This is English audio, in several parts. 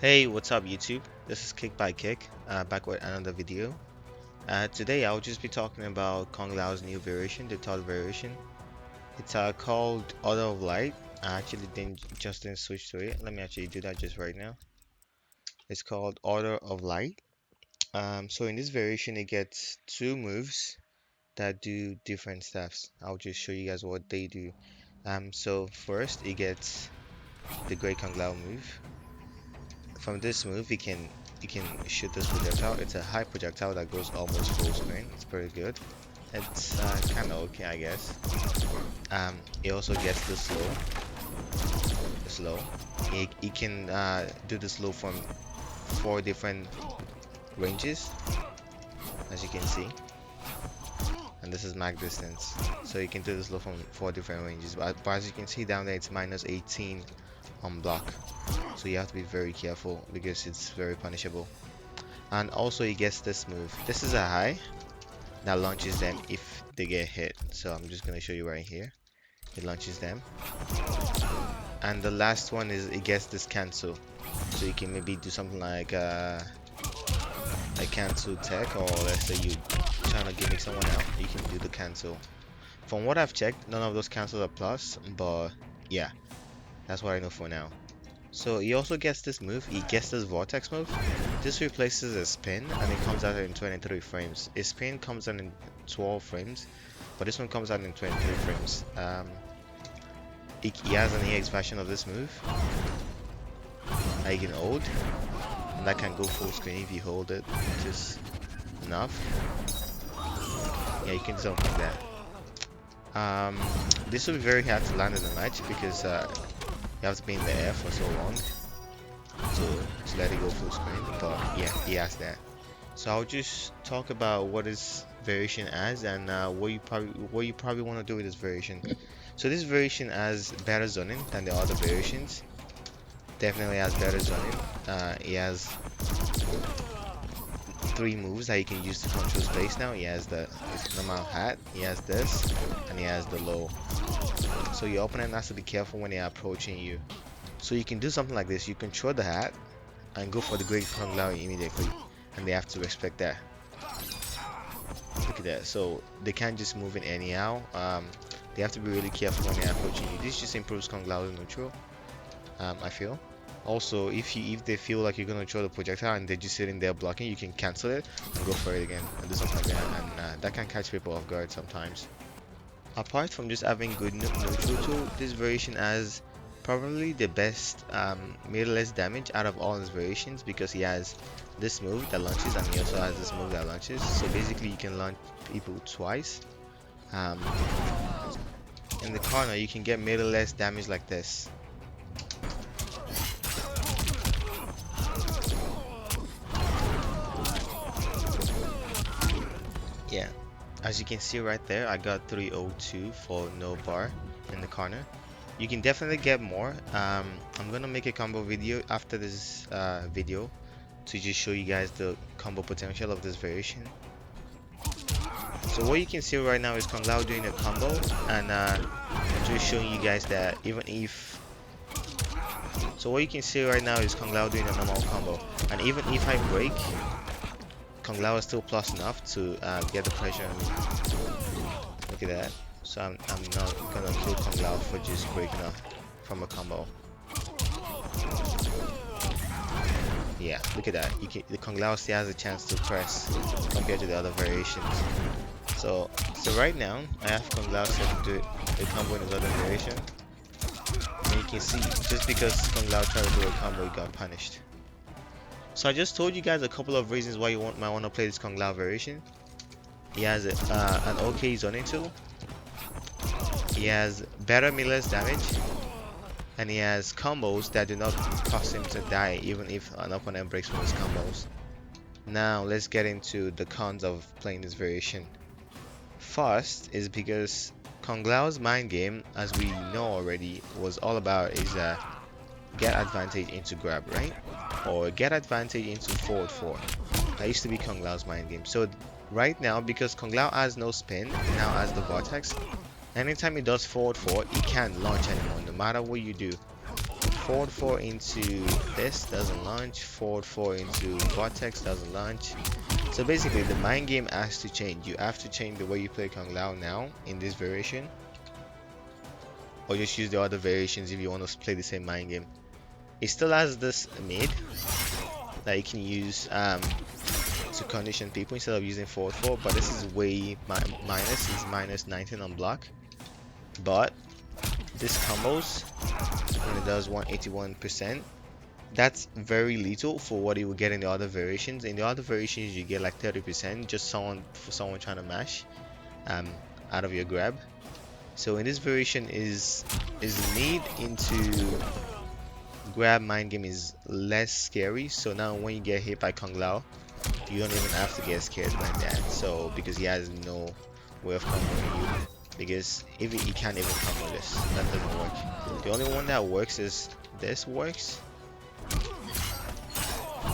Hey, what's up YouTube? This is Kick by Kick, back with another video. Today I'll just be talking about Kung Lao's new variation, the third variation. It's called Order of Light. I actually didn't switch to it. Let me actually do that just right now. It's called Order of Light. So in this variation it gets two moves that do different stuffs. I'll just show you guys what they do. So first it gets the Great Kung Lao move. From this move, you can shoot this projectile. It's a high projectile that goes almost full screen. It's pretty good. It's kind of okay, I guess. It also gets the slow. The slow. You can do the slow from four different ranges, as you can see. And this is max distance, so you can do the slow from four different ranges. But as you can see down there, it's minus 18 on block. So you have to be very careful because it's very punishable. And also he gets this move. This is a high that launches them if they get hit. So I'm just gonna show you right here. It launches them. And the last one is it gets this cancel. So you can maybe do something like a cancel tech, or let's say you trying to gimmick someone out, you can do the cancel. From what I've checked, none of those cancels are plus, but yeah, that's what I know for now. So he also gets this move, he gets this Vortex move. This replaces a spin and it comes out in 23 frames. A spin comes out in 12 frames, but this one comes out in 23 frames. He has an EX version of this move that you can hold, and that can go full screen if you hold it just enough. Yeah, you can do something like that. This will be very hard to land in the match because you have to be in the air for so long to let it go full screen, but yeah, he has that. So I'll just talk about what this variation has and what you probably want to do with this variation. So this variation has better zoning than the other variations. Definitely has better zoning. He has three moves that you can use to control space now. He has the normal hat, he has this, and he has the low. So your opponent has to be careful when they are approaching you. So you can do something like this. You control the hat and go for the Great Kung Lao immediately, and they have to respect that. Look at that. So they can't just move in anyhow. They have to be really careful when they're approaching you. This just improves Kung Lao neutral, I feel. Also, if they feel like you're gonna throw the projectile and they're just sitting there blocking, you can cancel it and go for it again and do something like that, and that can catch people off guard sometimes. Apart from just having good neutral tool, this variation has probably the best meterless damage out of all his variations because he has this move that launches and he also has this move that launches. So basically you can launch people twice. Um, in the corner you can get meterless damage like this. Yeah, as you can see right there, I got 302 for no bar in the corner. You can definitely get more. I'm gonna make a combo video after this video to just show you guys the combo potential of this variation. So what you can see right now is Kung Lao doing a combo, and just showing you guys that even if so what you can see right now is Kung Lao doing a normal combo, and even if I break, Kung Lao is still plus enough to get the pressure on me. Look at that. So I'm not gonna kill Kung Lao for just breaking off from a combo. Yeah, look at that. The Kung Lao still has a chance to press compared to the other variations. So right now I have Kung Lao set to do a combo in his other variation. And you can see just because Kung Lao tried to do a combo, he got punished. So I just told you guys a couple of reasons why you might want to play this Kung Lao variation. He has an okay zoning tool. He has better meterless damage, and he has combos that do not cause him to die even if an opponent breaks from his combos. Now let's get into the cons of playing this variation. First is because Kung Lao's mind game, as we know already, was all about is get advantage into grab, right? Or get advantage into forward 4. That used to be Kung Lao's mind game. So right now, because Kung Lao has no spin, now has the Vortex, anytime he does forward 4, he can't launch anymore, no matter what you do. forward 4 into this doesn't launch, forward 4 into Vortex doesn't launch. So basically the mind game has to change. You have to change the way you play Kung Lao now in this variation, or just use the other variations if you want to play the same mind game. It still has this mid that you can use to condition people instead of using forward 4, but this is way minus. It's minus 19 on block, but this combos and it does 181%. That's very little for what you would get in the other variations. In the other variations you get like 30%, just someone trying to mash out of your grab. So in this variation is mid into grab mind game is less scary. So now when you get hit by Kung Lao, you don't even have to get scared by that. So because he has no way of comboing you, because if he can't even combo this, that doesn't work. The only one that works is this works.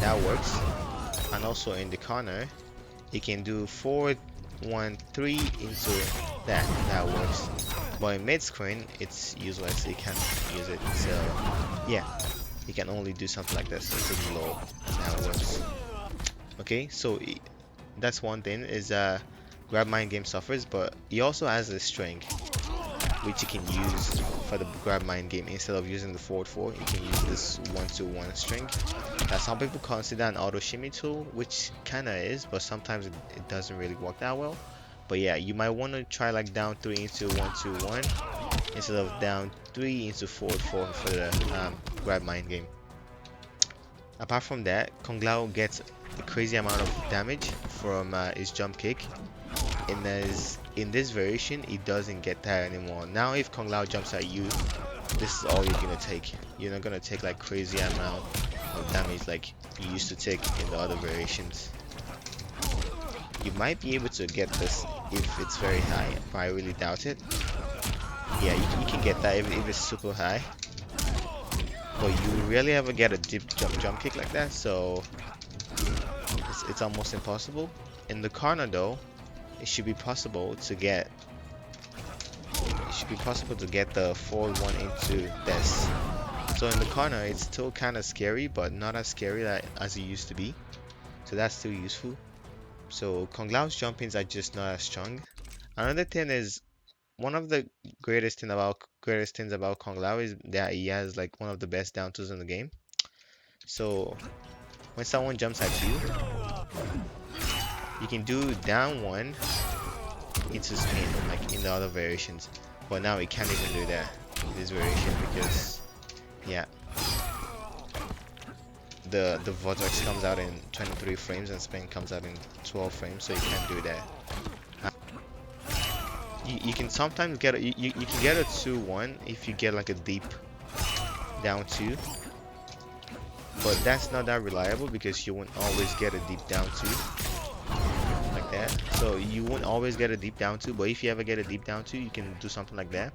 That works. And also in the corner, he can do forward 1 3 into that. That works. But in mid screen, it's useless. You can't use it. So yeah, you can only do something like this. So it's low. That works. Okay, so that's one thing is grab mind game suffers, but he also has a string which you can use for the grab mind game. Instead of using the forward 4, you can use this 1-2-1 string that some people consider an auto shimmy tool, which kinda is, but sometimes it doesn't really work that well. But yeah, you might want to try like down 3 into 1-2-1 instead of down 3 into forward 4 for the grab mind game. Apart from that, Kung Lao gets a crazy amount of damage from his jump kick. In this variation, it doesn't get that anymore. Now if Kung Lao jumps at you, this is all you're gonna take. You're not gonna take like crazy amount of damage like you used to take in the other variations. You might be able to get this if it's very high, but I really doubt it. Yeah, you can get that if it's super high, but you rarely ever get a deep jump kick like that, so it's almost impossible. In the corner though, it should be possible to get the forward 1 into this. So in the corner it's still kind of scary, but not as scary as it used to be, so that's still useful. So Kung Lao's jumpings are just not as strong. Another thing is, one of the greatest things about Kung Lao is that he has like one of the best down twos in the game. So when someone jumps at you, you can do down 1 into spin like in the other variations, but now we can't even do that in this variation because yeah, the Vortex comes out in 23 frames and spin comes out in 12 frames, so you can't do that. You can sometimes get you can get a 2-1 if you get like a deep down 2, but that's not that reliable because you won't always get a deep down 2 like that. So you won't always get a deep down 2, but if you ever get a deep down 2, you can do something like that.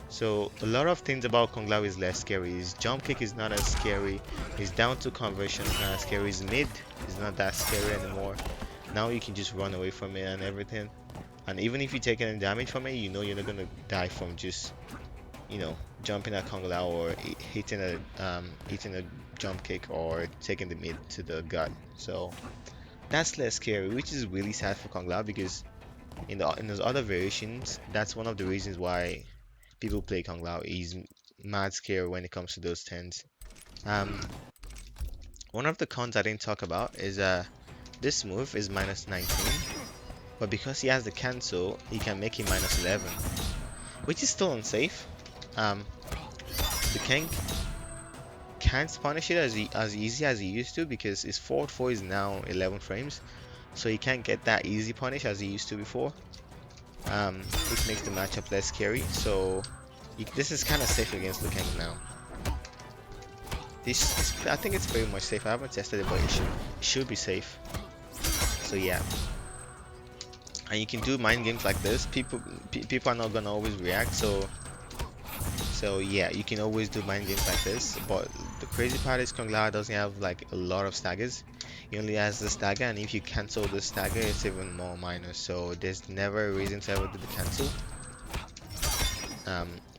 So a lot of things about Kung Lao is less scary. His jump kick is not as scary. His down 2 conversion is not as scary. His mid is not that scary anymore. Now you can just run away from it and everything. And even if you take any damage from it, you know you're not gonna die from just, you know, jumping at Kung Lao or hitting a jump kick or taking the mid to the gut. So that's less scary, which is really sad for Kung Lao, because in those other variations, that's one of the reasons why people play Kung Lao. He's mad scary when it comes to those tens. One of the cons I didn't talk about is this move is minus 19. But because he has the cancel, he can make it minus 11, which is still unsafe. The king can't punish it as easy as he used to, because his forward 4 is now 11 frames, so he can't get that easy punish as he used to before, which makes the matchup less scary. So this is kind of safe against the king now. I think it's very much safe. I haven't tested it, but it should be safe. So yeah. And you can do mind games like this. People are not gonna always react, so yeah, you can always do mind games like this. But the crazy part is Kung Lao doesn't have like a lot of staggers. He only has the stagger, and if you cancel the stagger, it's even more minus. So there's never a reason to ever do the cancel.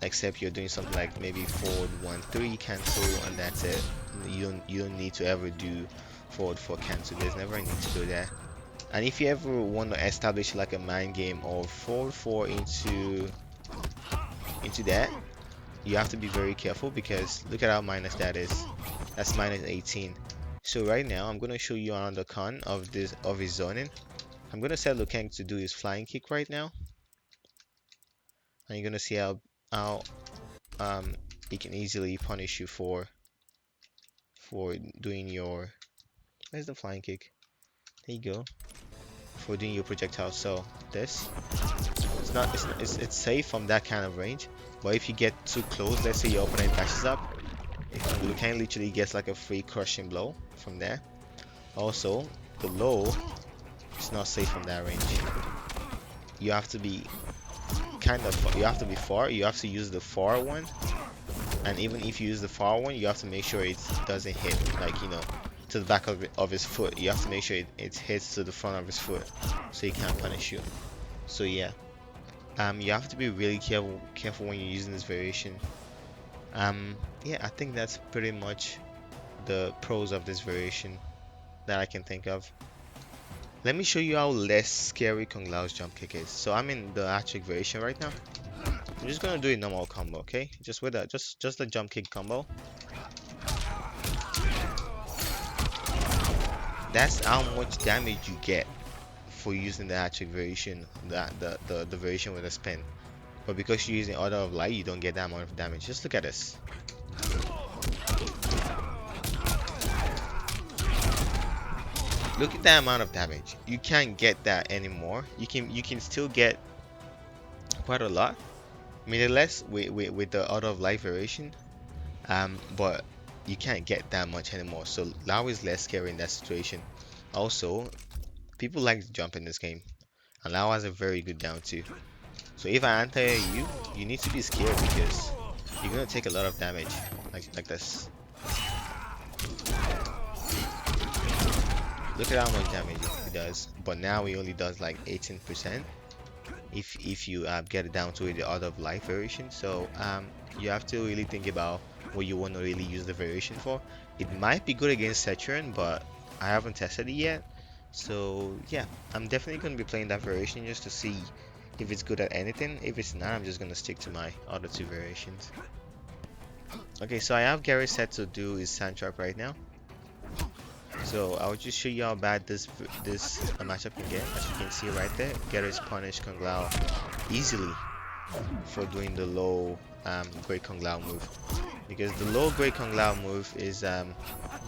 except you're doing something like maybe forward 1-3 cancel, and that's it. You don't need to ever do forward 4 cancel. There's never a need to do that. And if you ever want to establish like a mind game of forward 4 into that, you have to be very careful because look at how minus that is. That's minus 18. So right now I'm gonna show you another con of this of his zoning. I'm gonna set Lukang to do his flying kick right now, and you're gonna see how he can easily punish you for doing your, where's the flying kick? There you go. For doing your projectile. So this, it's safe from that kind of range, but if you get too close, let's say your opponent dashes up, Lukang literally gets like a free crushing blow from there. Also, the low is not safe from that range. You have to be you have to be far. You have to use the far one, and even if you use the far one, you have to make sure it doesn't hit, like, to the back of his foot. You have to make sure it hits to the front of his foot, so he can't punish you. So yeah, you have to be really careful when you're using this variation. Yeah, I think that's pretty much the pros of this variation that I can think of. Let me show you how less scary Kung Lao's jump kick is. So I'm in the hat-trick variation right now. I'm just gonna do a normal combo, okay? Just with just the jump kick combo. That's how much damage you get for using the hat-trick variation, the variation with a spin. But because you're using Order of Light, you don't get that amount of damage. Just look at this. Look at that amount of damage. You can't get that anymore. You can still get quite a lot. I mean, less with the Order of Light variation. But you can't get that much anymore. So Lao is less scary in that situation. Also, people like to jump in this game, and Lao has a very good down too. So if I anti you, you need to be scared because you're gonna take a lot of damage, like this. Look at how much damage it does, but now he only does like 18%. If you get it down to the Order of Life variation. So you have to really think about what you want to really use the variation for. It might be good against Saturn, but I haven't tested it yet. So yeah, I'm definitely going to be playing that variation just to see if it's good at anything. If it's not, I'm just going to stick to my other two variations. Okay, so I have Gary set to do his sand trap right now. So I'll just show you how bad this matchup can get. As you can see right there, Gary's punished Kung Lao easily for doing the low Great Kung Lao move. Because the low Great Kung Lao move is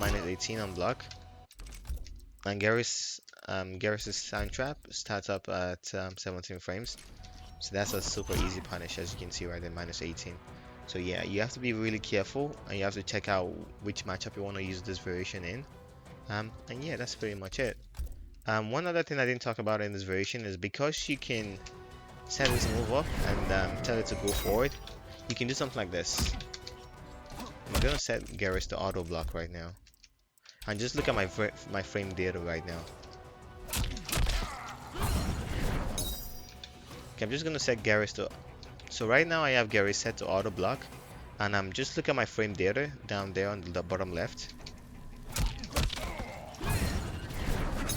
minus 18 on block. And Gary's sand trap starts up at 17 frames. So that's a super easy punish, as you can see right there, minus 18. So yeah, you have to be really careful, and you have to check out which matchup you want to use this variation in. And yeah, that's pretty much it. One other thing I didn't talk about in this variation is because she can set this move up and tell it to go forward, you can do something like this. I'm gonna set Garrus to auto block right now, and just look at my frame data right now. Okay, I'm just gonna set Garrus to. So right now I have Garrus set to auto block, and I'm just look at my frame data down there on the bottom left.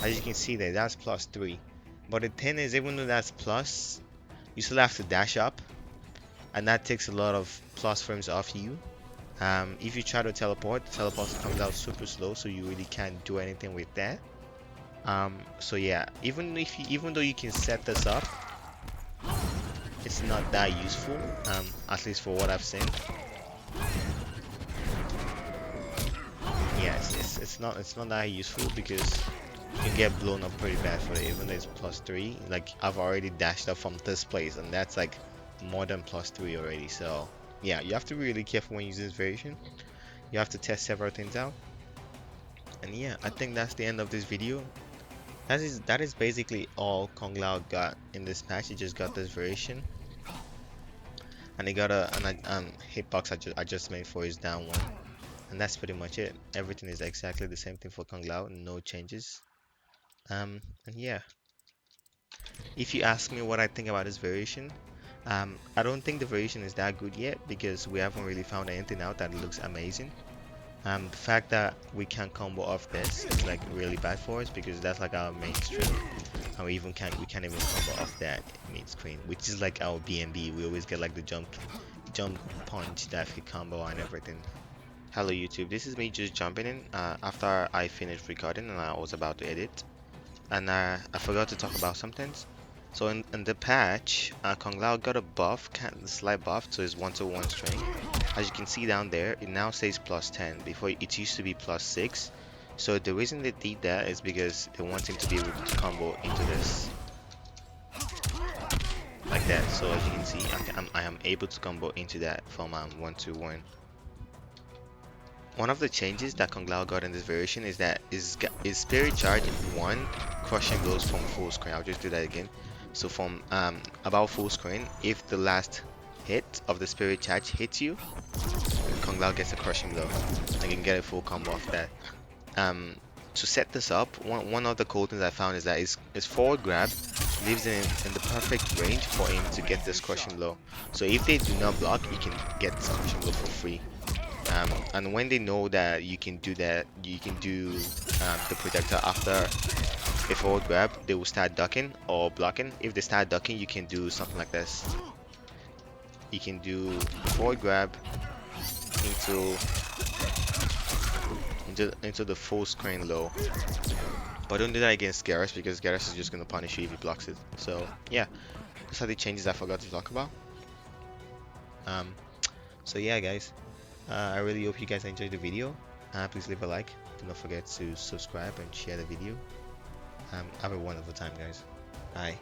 As you can see there, that's +3. But the thing is, even though that's plus, you still have to dash up, and that takes a lot of plus frames off you. If you try to teleport, the teleport comes out super slow, so you really can't do anything with that. So yeah, even though you can set this up, it's not that useful. At least for what I've seen. Yeah, it's not that useful because you can get blown up pretty bad for it, even though it's +3. Like, I've already dashed up from this place, and that's like more than +3 already. So yeah, you have to be really careful when using this variation. You have to test several things out. And yeah, I think that's the end of this video. That is basically all Kung Lao got in this match. He just got this variation, and he got a hitbox I just made for his down one, and that's pretty much it. Everything is exactly the same thing for Kung Lao, no changes. And yeah, if you ask me what I think about this variation, I don't think the variation is that good yet because we haven't really found anything out that looks amazing. The fact that we can't combo off this is like really bad for us because that's like our main strength, and we can't even combo off that main screen, which is like our BNB. We always get like the jump punch, that hit combo and everything. Hello YouTube, this is me just jumping in after I finished recording and I was about to edit, and I forgot to talk about something. So in the patch, Kung Lao got a buff, a slight buff to his 1-to-1 string. As you can see down there, it now says plus 10. Before it used to be plus 6. So the reason they did that is because they want him to be able to combo into this like that. So as you can see, I am able to combo into that from 1-to-1. One of the changes that Kung Lao got in this variation is that is Spirit Charge 1 crushing blows from full screen. I'll just do that again. So from about full screen, if the last hit of the Spirit Charge hits you, Kung Lao gets a crushing blow. I can get a full combo off that. To set this up, one of the cool things I found is that his forward grab leaves him in the perfect range for him to get this crushing blow. So if they do not block, you can get this crushing blow for free. And when they know that you can do that, you can do the protector after a forward grab, they will start ducking or blocking. If they start ducking, you can do something like this. You can do forward grab into the full screen low. But don't do that against Garrus because Garrus is just gonna punish you if he blocks it. So yeah, those are the changes I forgot to talk about. Um, so yeah, guys. I really hope you guys enjoyed the video. Please leave a like. Do not forget to subscribe and share the video. Have a wonderful time, guys. Bye.